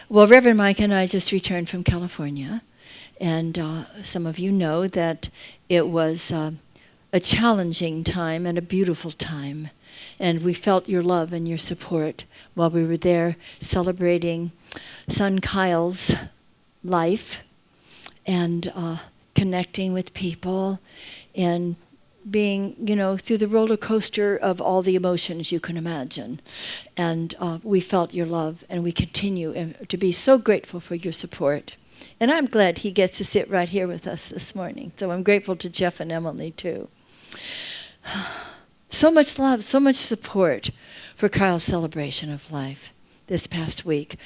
Well, Reverend Mike and I just returned from California, and some of you know that it was a challenging time and a beautiful time, and we felt your love and your support while we were there celebrating son Kyle's life and connecting with people and being, through the roller coaster of all the emotions you can imagine. And we felt your love, and we continue to be so grateful for your support. And I'm glad he gets to sit right here with us this morning. So I'm grateful to Jeff and Emily, too. So much love, so much support for Kyle's celebration of life this past week.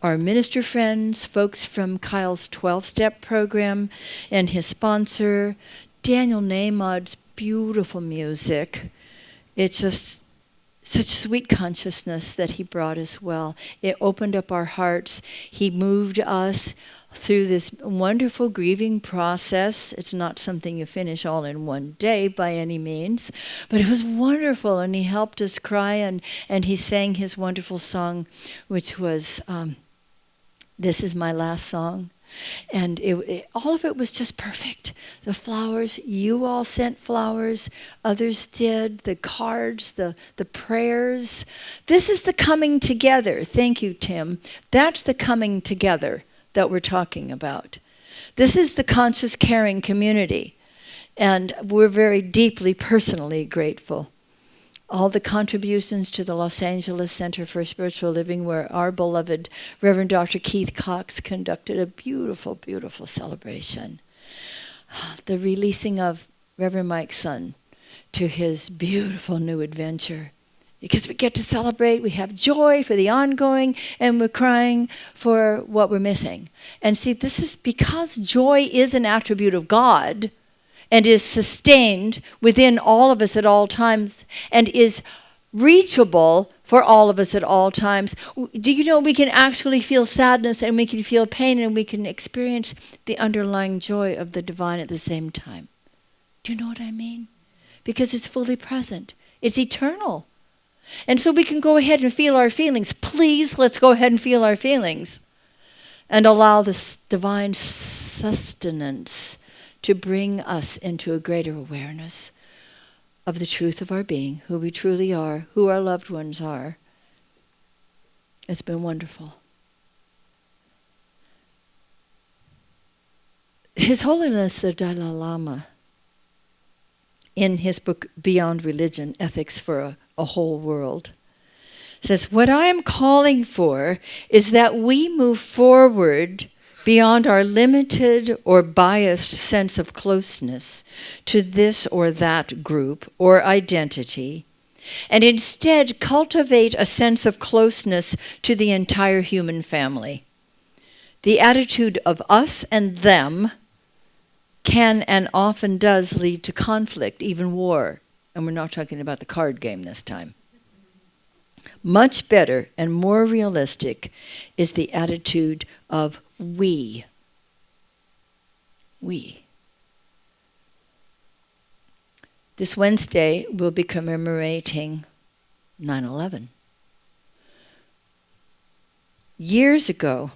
Our minister friends, folks from Kyle's 12-step program, and his sponsor, Daniel Nahmad's beautiful music. It's just such sweet consciousness that he brought as well. It opened up our hearts. He moved us through this wonderful grieving process. It's not something you finish all in one day by any means, but it was wonderful, and he helped us cry, and he sang his wonderful song, which was, This Is My Last Song. And all of it was just perfect. The flowers, you all sent flowers, others did, the cards, the prayers. This is the coming together. Thank you, Tim. That's the coming together that we're talking about. This is the conscious caring community. And we're very deeply, personally grateful. All the contributions to the Los Angeles Center for Spiritual Living, where our beloved Reverend Dr. Keith Cox conducted a beautiful, beautiful celebration. The releasing of Reverend Mike's son to his beautiful new adventure. Because we get to celebrate, we have joy for the ongoing, and we're crying for what we're missing. And see, this is because joy is an attribute of God, and is sustained within all of us at all times, and is reachable for all of us at all times. Do you know we can actually feel sadness, and we can feel pain, and we can experience the underlying joy of the divine at the same time? Do you know what I mean? Because it's fully present. It's eternal. And so we can go ahead and feel our feelings. Please, let's go ahead and feel our feelings. And allow this divine sustenance to bring us into a greater awareness of the truth of our being, who we truly are, who our loved ones are. It's been wonderful. His Holiness the Dalai Lama, in his book Beyond Religion, Ethics for a Whole World, says, what I am calling for is that we move forward beyond our limited or biased sense of closeness to this or that group or identity, and instead cultivate a sense of closeness to the entire human family. The attitude of us and them can and often does lead to conflict, even war. And we're not talking about the card game this time. Much better and more realistic is the attitude of we. We. This Wednesday, we'll be commemorating 9/11. Years ago,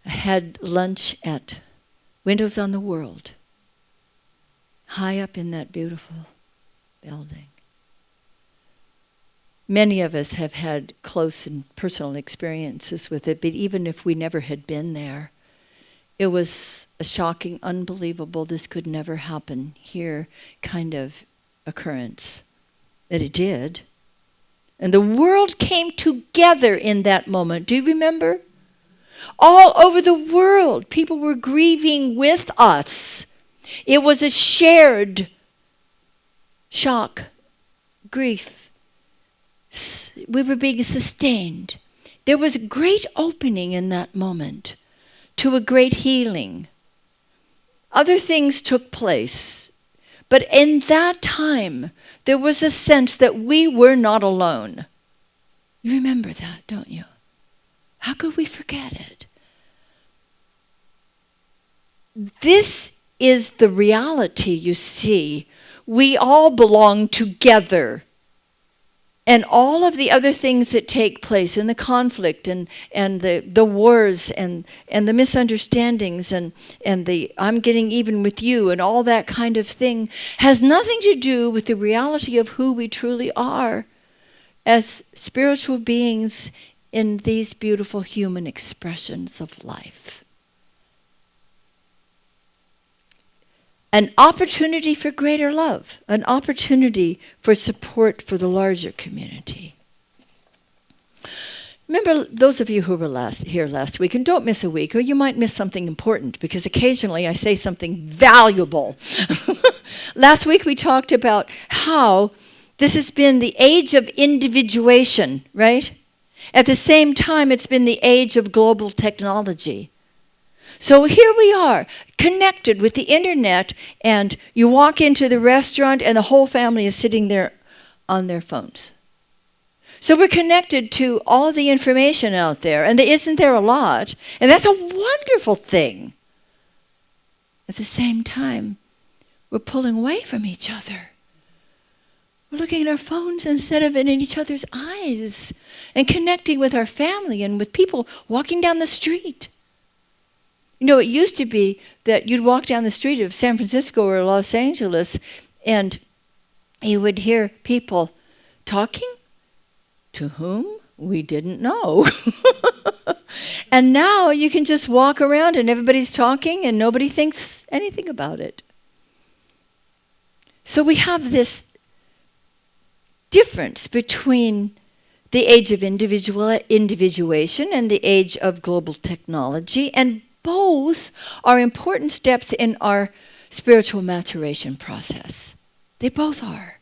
I had lunch at Windows on the World, high up in that beautiful building. Many of us have had close and personal experiences with it, but even if we never had been there, it was a shocking, unbelievable, this could never happen here kind of occurrence. That it did. And the world came together in that moment. Do you remember? All over the world, people were grieving with us. It was a shared shock, grief. We were being sustained. There was a great opening in that moment to a great healing. Other things took place, but in that time, there was a sense that we were not alone. You remember that, don't you? How could we forget it? This is the reality, you see. We all belong together. And all of the other things that take place in the conflict and the wars and the misunderstandings and the I'm getting even with you and all that kind of thing has nothing to do with the reality of who we truly are as spiritual beings in these beautiful human expressions of life. An opportunity for greater love, an opportunity for support for the larger community. Remember, those of you who were here last week, and don't miss a week, or you might miss something important, because occasionally I say something valuable. Last week we talked about how this has been the age of individuation, right? At the same time, it's been the age of global technology. So here we are, connected with the internet, and you walk into the restaurant and the whole family is sitting there on their phones. So we're connected to all of the information out there, and isn't there a lot? And that's a wonderful thing. At the same time, we're pulling away from each other. We're looking at our phones instead of in each other's eyes, and connecting with our family and with people walking down the street. You know, it used to be that you'd walk down the street of San Francisco or Los Angeles and you would hear people talking to whom we didn't know. And now you can just walk around and everybody's talking and nobody thinks anything about it. So we have this difference between the age of individuation and the age of global technology, and both are important steps in our spiritual maturation process. They both are.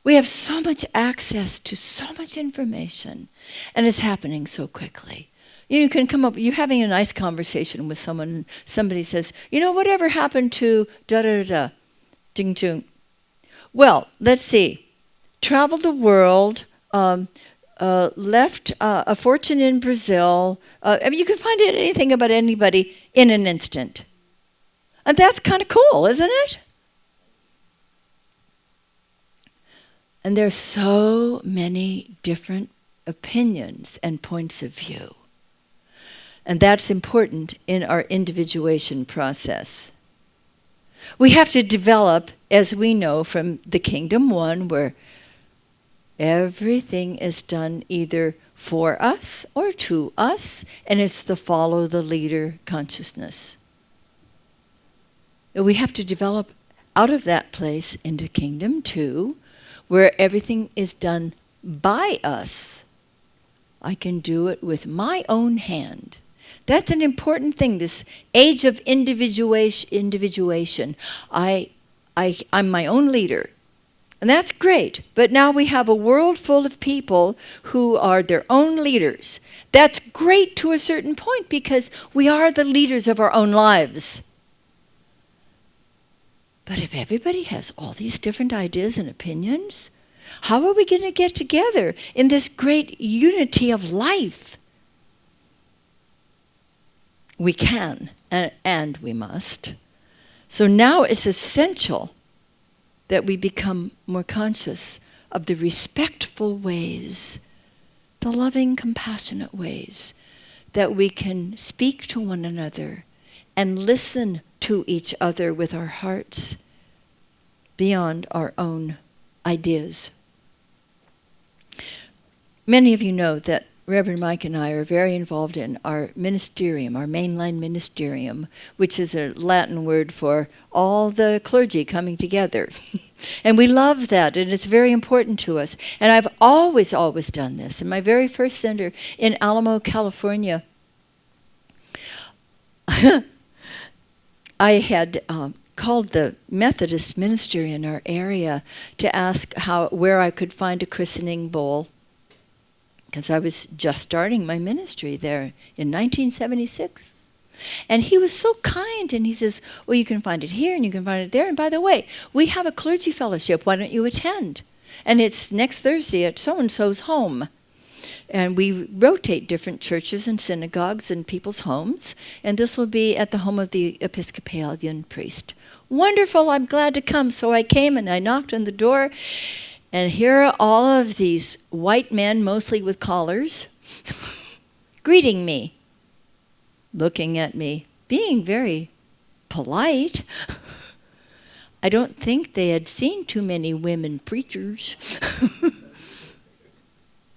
We have so much access to so much information, and it's happening so quickly. You can come up, you're having a nice conversation with someone, and somebody says, you know, whatever happened to da-da-da-da, ding-chung. Well, let's see. Traveled the world, left a fortune in Brazil. I mean, you can find anything about anybody in an instant. And that's kind of cool, isn't it? And there's so many different opinions and points of view. And that's important in our individuation process. We have to develop, as we know from the Kingdom One, where everything is done either for us or to us, and it's the follow the leader consciousness. We have to develop out of that place into Kingdom 2, where everything is done by us. I can do it with my own hand. That's an important thing, this age of individuation. I'm my own leader. And that's great, but now we have a world full of people who are their own leaders. That's great to a certain point because we are the leaders of our own lives. But if everybody has all these different ideas and opinions, how are we going to get together in this great unity of life? We can, and we must. So now it's essential that we become more conscious of the respectful ways, the loving, compassionate ways that we can speak to one another and listen to each other with our hearts beyond our own ideas. Many of you know that Reverend Mike and I are very involved in our Ministerium, our mainline Ministerium, which is a Latin word for all the clergy coming together. And we love that, and it's very important to us. And I've always done this. In my very first center in Alamo, California, I had called the Methodist ministry in our area to ask where I could find a christening bowl, because I was just starting my ministry there in 1976. And he was so kind, and he says, well, you can find it here, and you can find it there, and by the way, we have a clergy fellowship, why don't you attend? And it's next Thursday at so-and-so's home. And we rotate different churches and synagogues and people's homes, and this will be at the home of the Episcopalian priest. Wonderful, I'm glad to come. So I came, and I knocked on the door, And here are all of these white men, mostly with collars, greeting me, looking at me, being very polite. I don't think they had seen too many women preachers.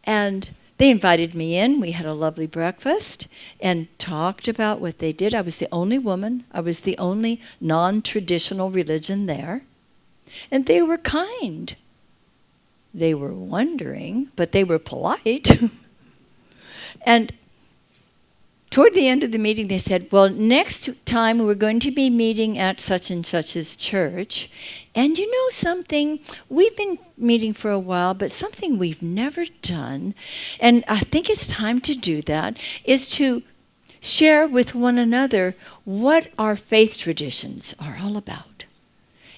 And they invited me in. We had a lovely breakfast and talked about what they did. I was the only woman. I was the only non-traditional religion there. And they were kind. They were wondering, but they were polite. And toward the end of the meeting, they said, well, next time we're going to be meeting at such and such's church. And you know something? We've been meeting for a while, but something we've never done, and I think it's time to do that, is to share with one another what our faith traditions are all about.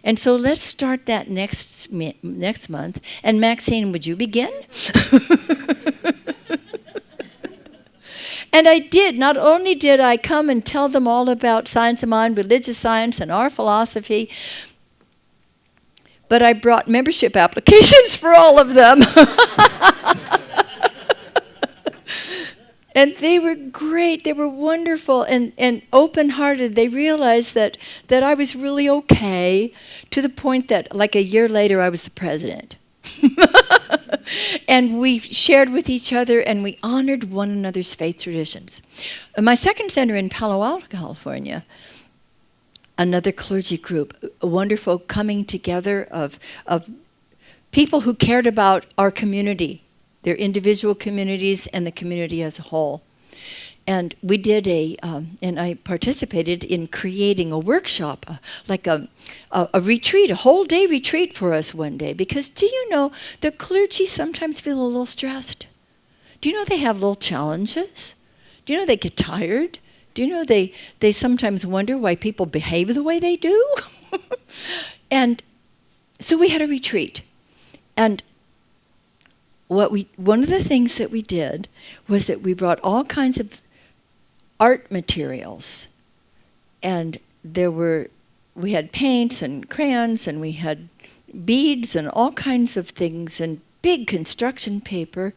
And so let's start that next month. And Maxine, would you begin? And I did. Not only did I come and tell them all about science of mind, religious science, and our philosophy, but I brought membership applications for all of them. And they were great. They were wonderful and open-hearted. They realized that I was really okay, to the point that like a year later I was the president. And we shared with each other and we honored one another's faith traditions. My second center in Palo Alto, California, another clergy group, a wonderful coming together of people who cared about our community, their individual communities and the community as a whole. And we did and I participated in creating a workshop, like a retreat, a whole day retreat for us one day. Because do you know, the clergy sometimes feel a little stressed? Do you know they have little challenges? Do you know they get tired? Do you know they sometimes wonder why people behave the way they do? And so we had a retreat. And one of the things that we did was that we brought all kinds of art materials, and we had paints and crayons, and we had beads and all kinds of things, and big construction paper,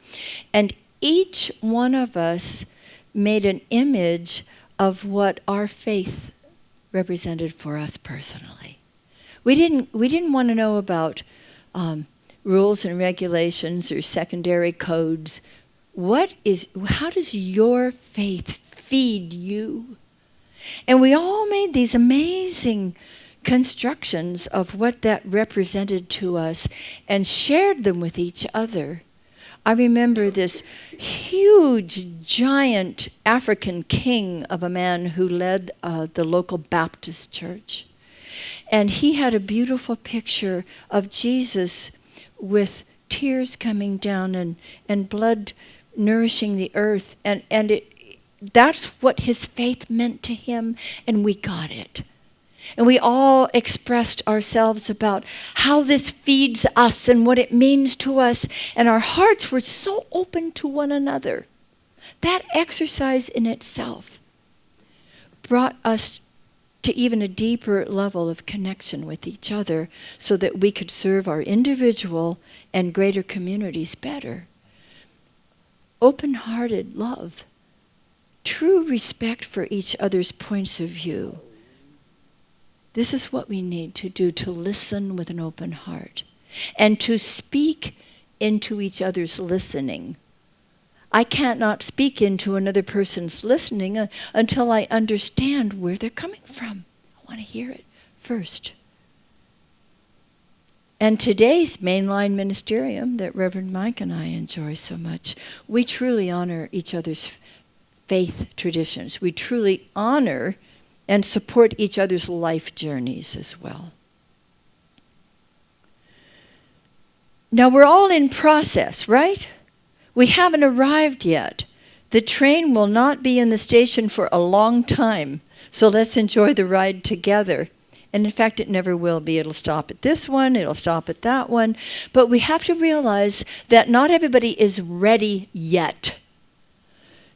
and each one of us made an image of what our faith represented for us personally. We didn't want to know about rules and regulations or secondary codes. How does your faith feed you? And we all made these amazing constructions of what that represented to us and shared them with each other. I remember this huge, giant African king of a man who led the local Baptist church. And he had a beautiful picture of Jesus with tears coming down and blood nourishing the earth. And that's what his faith meant to him, and we got it. And we all expressed ourselves about how this feeds us and what it means to us, and our hearts were so open to one another. That exercise in itself brought us to even a deeper level of connection with each other so that we could serve our individual and greater communities better. Open-hearted love. True respect for each other's points of view. This is what we need to do, to listen with an open heart and to speak into each other's listening. I cannot speak into another person's listening until I understand where they're coming from. I want to hear it first. And today's mainline ministerium that Reverend Mike and I enjoy so much, we truly honor each other's faith traditions. We truly honor and support each other's life journeys as well. Now we're all in process, right? We haven't arrived yet. The train will not be in the station for a long time, so let's enjoy the ride together. And in fact, it never will be. It'll stop at this one, it'll stop at that one. But we have to realize that not everybody is ready yet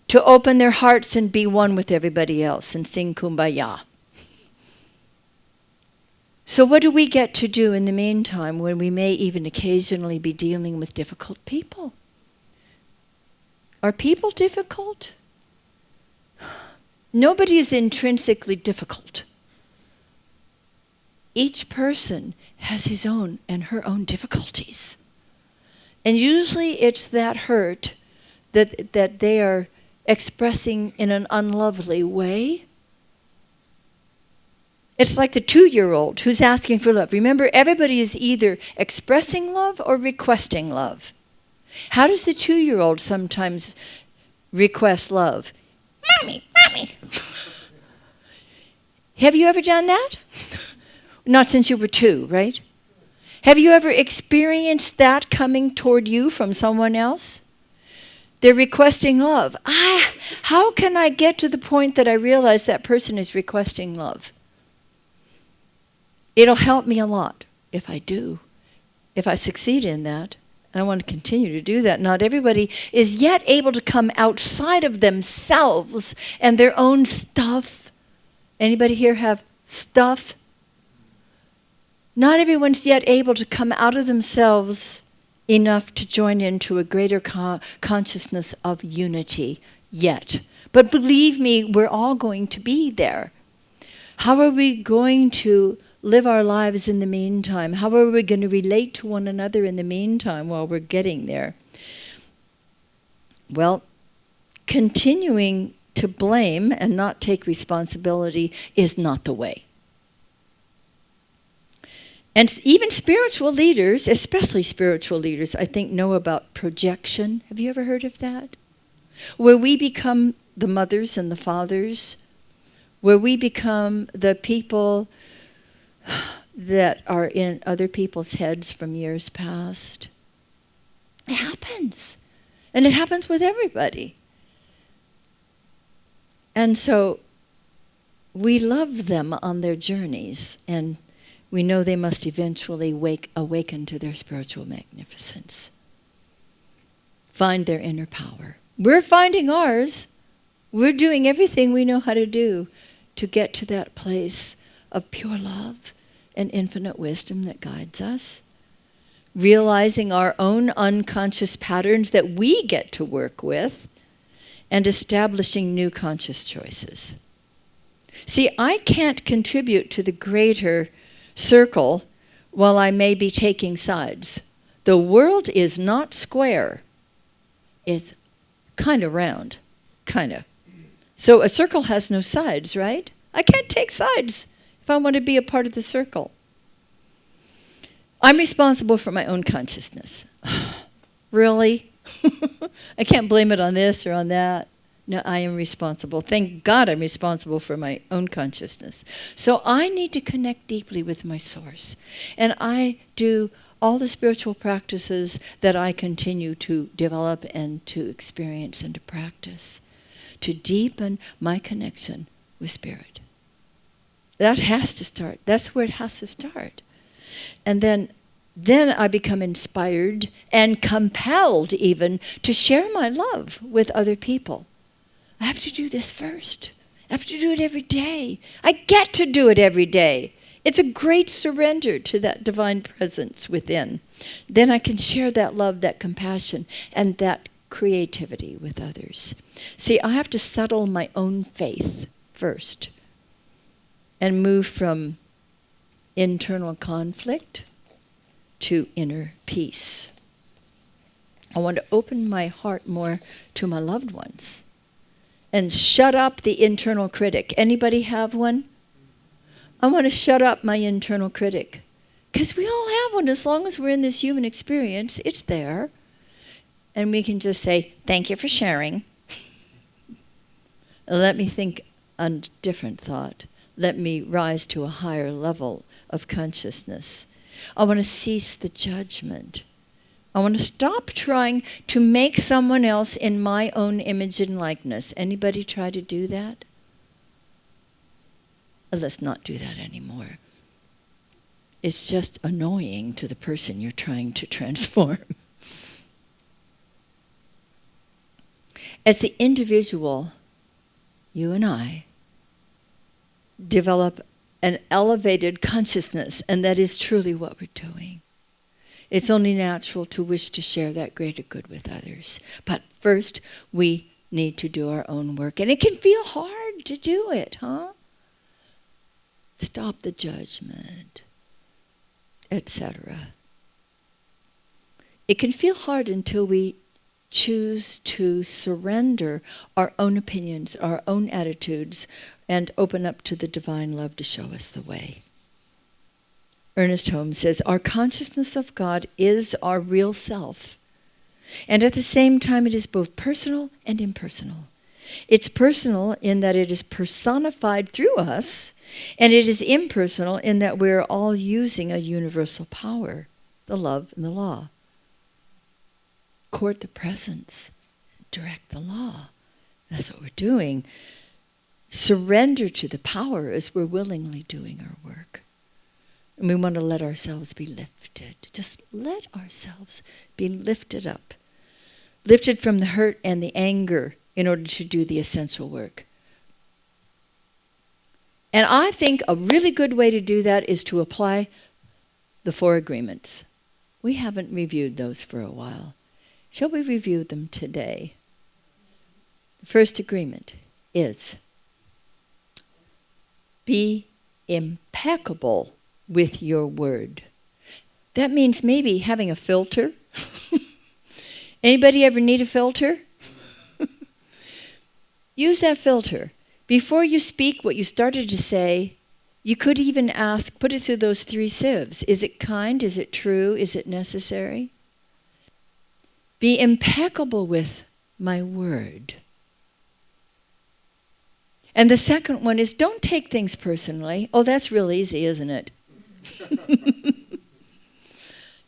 to open their hearts and be one with everybody else and sing Kumbaya. So what do we get to do in the meantime when we may even occasionally be dealing with difficult people? Are people difficult? Nobody is intrinsically difficult. Each person has his own and her own difficulties. And usually it's that hurt that they are expressing in an unlovely way. It's like the 2-year-old who's asking for love. Remember, everybody is either expressing love or requesting love. How does the 2-year-old sometimes request love? Mommy, mommy. Have you ever done that? Not since you were 2, right? Have you ever experienced that coming toward you from someone else? They're requesting love. How can I get to the point that I realize that person is requesting love? It'll help me a lot if I do, if I succeed in that. And I want to continue to do that. Not everybody is yet able to come outside of themselves and their own stuff. Anybody here have stuff? Not everyone's yet able to come out of themselves enough to join into a greater consciousness of unity yet. But believe me, we're all going to be there. How are we going to live our lives in the meantime? How are we going to relate to one another in the meantime while we're getting there? Well, continuing to blame and not take responsibility is not the way. And even spiritual leaders, especially spiritual leaders, I think know about projection. Have you ever heard of that? Where we become the mothers and the fathers, where we become the people that are in other people's heads from years past. It happens. And it happens with everybody. And so we love them on their journeys, and we know they must eventually awaken to their spiritual magnificence. Find their inner power. We're finding ours. We're doing everything we know how to do to get to that place of pure love and infinite wisdom that guides us. Realizing our own unconscious patterns that we get to work with, and establishing new conscious choices. See, I can't contribute to the greater circle while I may be taking sides. The world is not square. It's kind of round, kind of. So a circle has no sides, right? I can't take sides if I want to be a part of the circle. I'm responsible for my own consciousness. Really? I can't blame it on this or on that. No, I am responsible. Thank God I'm responsible for my own consciousness. So I need to connect deeply with my source. And I do all the spiritual practices that I continue to develop and to experience and to practice to deepen my connection with spirit. That has to start. That's where it has to start. And then I become inspired and compelled even to share my love with other people. I have to do this first. I have to do it every day. I get to do it every day. It's a great surrender to that divine presence within. Then I can share that love, that compassion, and that creativity with others. See, I have to settle my own faith first and move from internal conflict to inner peace. I want to open my heart more to my loved ones and shut up the internal critic. Anybody have one? I want to shut up my internal critic. Because we all have one. As long as we're in this human experience, it's there. And we can just say, thank you for sharing. Let me think a different thought. Let me rise to a higher level of consciousness. I want to cease the judgment. I want to stop trying to make someone else in my own image and likeness. Anybody try to do that? Let's not do that anymore. It's just annoying to the person you're trying to transform. As the individual, you and I develop an elevated consciousness, and that is truly what we're doing. It's only natural to wish to share that greater good with others. But first, we need to do our own work. And it can feel hard to do it, huh? Stop the judgment, etc. It can feel hard until we choose to surrender our own opinions, our own attitudes, and open up to the divine love to show us the way. Ernest Holmes says, our consciousness of God is our real self. And at the same time, it is both personal and impersonal. It's personal in that it is personified through us, and it is impersonal in that we're all using a universal power, the love and the law. Court the presence, direct the law. That's what we're doing. Surrender to the power as we're willingly doing our work. And we want to let ourselves be lifted. Just let ourselves be lifted up. Lifted from the hurt and the anger in order to do the essential work. And I think a really good way to do that is to apply the 4 agreements. We haven't reviewed those for a while. Shall we review them today? The first agreement is be impeccable with your word. That means maybe having a filter. Anybody ever need a filter? Use that filter. Before you speak what you started to say, you could even ask, put it through those 3 sieves. Is it kind? Is it true? Is it necessary? Be impeccable with my word. And the second one is don't take things personally. Oh, that's real easy, isn't it?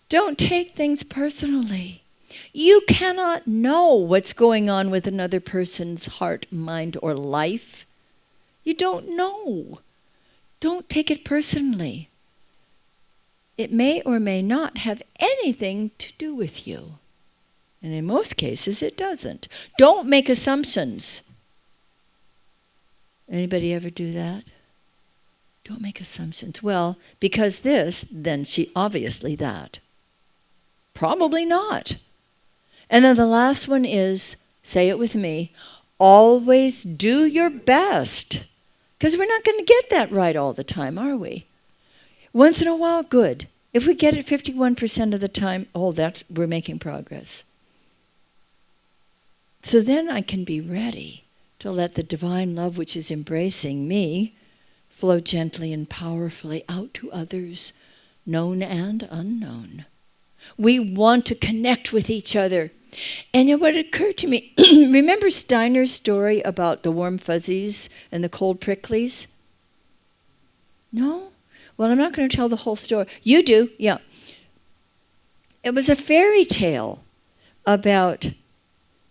Don't take things personally. You cannot know what's going on with another person's heart, mind, or life. You don't know. Don't take it personally. It may or may not have anything to do with you. And in most cases, it doesn't. Don't make assumptions. Anybody ever do that? Don't make assumptions. Well, because this, then she obviously that. Probably not. And then the last one is, say it with me, always do your best. Because we're not going to get that right all the time, are we? Once in a while, good. If we get it 51% of the time, we're making progress. So then I can be ready to let the divine love which is embracing me flow gently and powerfully out to others, known and unknown. We want to connect with each other. And you know what occurred to me? Remember Steiner's story about the warm fuzzies and the cold pricklies? No? Well, I'm not going to tell the whole story. You do, yeah. It was a fairy tale about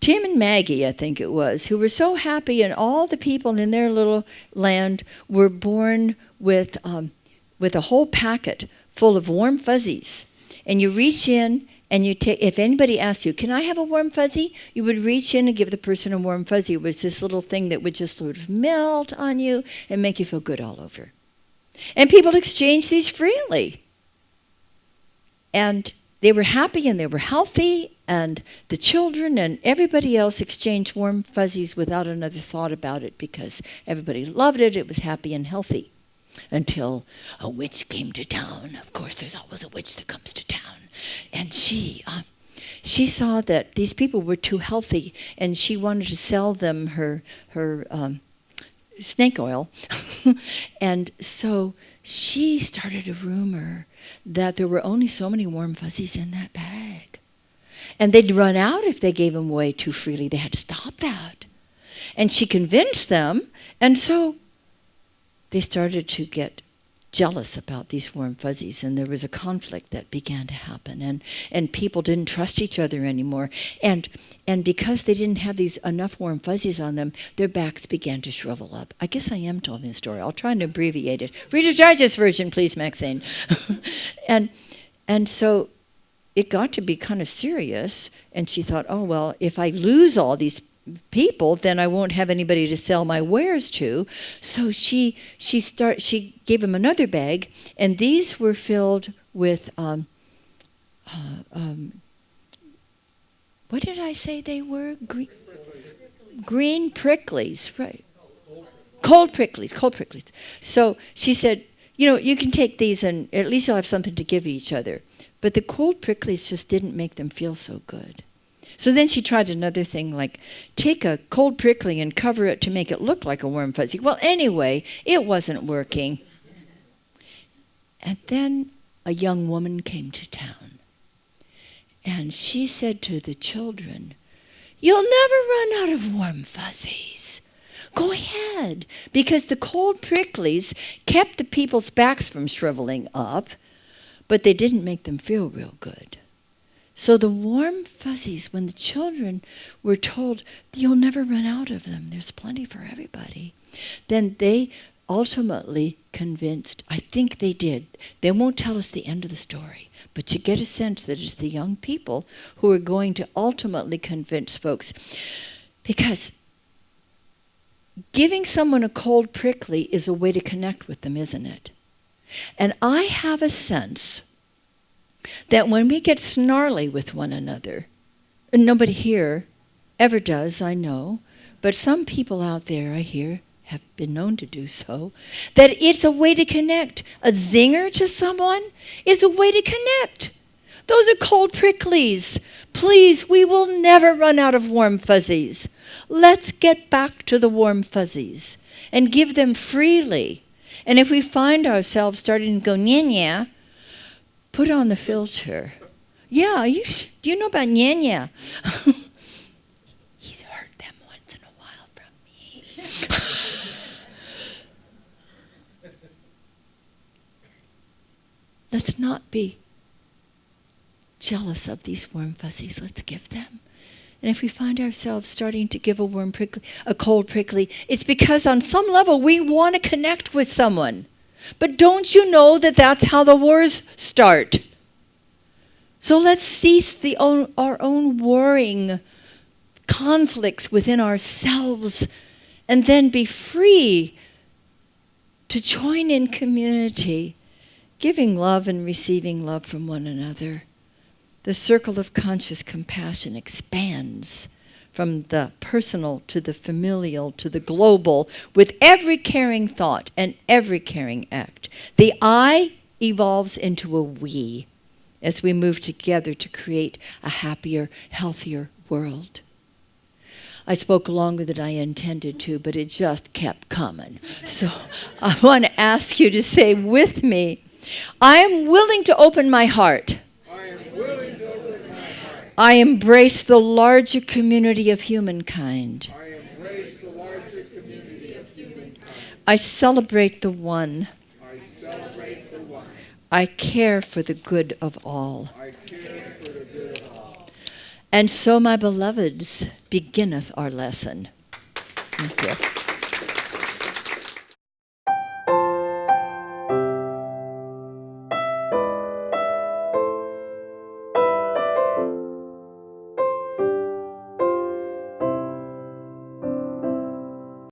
Tim and Maggie, I think it was, who were so happy, and all the people in their little land were born with a whole packet full of warm fuzzies. And you reach in and you take, if anybody asks you, can I have a warm fuzzy? You would reach in and give the person a warm fuzzy. It was this little thing that would just sort of melt on you and make you feel good all over. And people exchanged these freely. And they were happy and they were healthy, and the children and everybody else exchanged warm fuzzies without another thought about it because everybody loved it. It was happy and healthy. Until a witch came to town. Of course, there's always a witch that comes to town. And she saw that these people were too healthy, and she wanted to sell them her snake oil. And so she started a rumor that there were only so many warm fuzzies in that bag. And they'd run out if they gave them away too freely. They had to stop that. And she convinced them, and so they started to get jealous about these warm fuzzies, and there was a conflict that began to happen, and people didn't trust each other anymore, and because they didn't have these enough warm fuzzies on them, their backs began to shrivel up. I guess I am telling the story. I'll try and abbreviate it. Reader's Digest version, please, Maxine. and so it got to be kind of serious, and she thought, oh well, if I lose all these people, then I won't have anybody to sell my wares to. So she gave him another bag, and these were filled with what did I say they were? Green pricklies, right? Cold pricklies. So she said, you can take these and at least you'll have something to give each other. But the cold pricklies just didn't make them feel so good. So then she tried another thing, like take a cold prickly and cover it to make it look like a warm fuzzy. Well, anyway, it wasn't working. And then a young woman came to town. And she said to the children, "You'll never run out of warm fuzzies. Go ahead." Because the cold pricklies kept the people's backs from shriveling up, but they didn't make them feel real good. So the warm fuzzies, when the children were told, "You'll never run out of them, there's plenty for everybody," then they ultimately convinced, I think they did. They won't tell us the end of the story, but you get a sense that it's the young people who are going to ultimately convince folks. Because giving someone a cold prickly is a way to connect with them, isn't it? And I have a sense that when we get snarly with one another, and nobody here ever does, I know, but some people out there I hear have been known to do so, that it's a way to connect. A zinger to someone is a way to connect. Those are cold pricklies. Please, we will never run out of warm fuzzies. Let's get back to the warm fuzzies and give them freely. And if we find ourselves starting to go, nya, put on the filter. Yeah, do you know about nya? He's heard them once in a while from me. Let's not be jealous of these warm fuzzies. Let's give them. And if we find ourselves starting to give a cold prickly, it's because on some level we want to connect with someone. But don't you know that that's how the wars start? So let's cease our own warring conflicts within ourselves and then be free to join in community, giving love and receiving love from one another. The circle of conscious compassion expands from the personal to the familial to the global with every caring thought and every caring act. The I evolves into a we as we move together to create a happier, healthier world. I spoke longer than I intended to, but it just kept coming. So I want to ask you to say with me, I am willing to open my heart. I am willing to open my heart. I embrace the larger community of humankind. I embrace the larger community of humankind. I celebrate the one. I celebrate the one. I care for the good of all. I care for the good of all. And so, my beloveds, beginneth our lesson. Thank you.